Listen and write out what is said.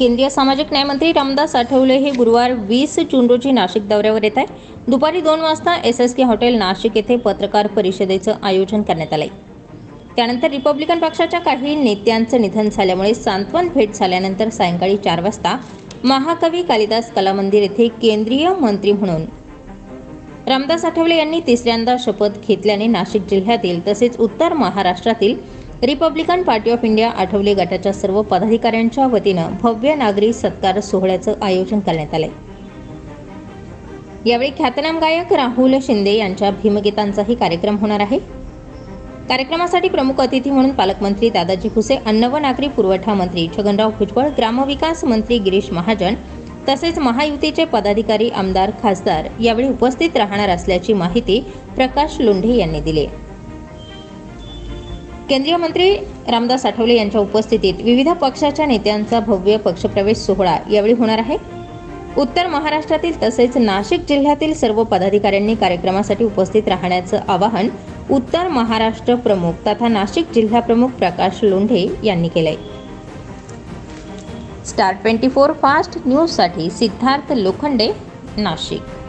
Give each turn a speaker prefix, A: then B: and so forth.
A: केंद्रीय सामाजिक न्याय मंत्री रामदास आठवले हे गुरुवार 20 जून रोजी नाशिक दौऱ्यावर येत आहे। दुपारी 2 वाजता SSK हॉटेल नाशिक येथे पत्रकार परिषदेचं आयोजन करण्यात आले। त्यानंतर रिपब्लिकन पक्षाच्या काही नेत्यांचं निधन झाल्यामुळे सांत्वन भेट झाल्यानंतर सायंकाळी 4 वाजता महाकवी कालिदास कला मंदिर येथे केंद्रीय मंत्री म्हणून रामदास आठवले यांनी तिसऱ्यांदा शपथ घेतल्याने नाशिक जिल्ह्यातील तसेच उत्तर महाराष्ट्रातील Republican party of India Athawale गटाच्या सर्व पदाधिकाऱ्यांच्या वतीनं भव्य नागरी सत्कार सोहळ्याचं आयोजन करण्यात आले। यावेळी ख्यातनाम गायक राहुल शिंदे यांच्या भीमगीतांचाही कार्यक्रम होणार आहे। कार्यक्रमासाठी प्रमुख अतिथी म्हणून पालकमंत्री दादाजी भुसे, अन्न व नागरी पुरवठा मंत्री छगनराव भुजबळ, ग्रामविकास मंत्री गिरीश महाजन तसेच महायुतीचे पदाधिकारी, आमदार, खासदार यावेळी उपस्थित राहणार असल्याची माहिती प्रकाश लोंढे यांनी दिली। केंद्रीय मंत्री रामदास आठवले यांच्या उपस्थितीत विविध पक्षाच्या नेत्यांचा भव्य पक्षप्रवेश सोहळा यावेळी होणार आहे। उत्तर महाराष्ट्रातील तसेच नाशिक जिल्ह्यातील सर्व पदाधिकाऱ्यांनी कार्यक्रमासाठी उपस्थित राहण्याचं आवाहन उत्तर महाराष्ट्र प्रमुख तथा नाशिक जिल्हा प्रमुख प्रकाश लोंढे यांनी केलंय। स्टार 24 फास्ट न्यूज साठी सिद्धार्थ लोखंडे, नाशिक।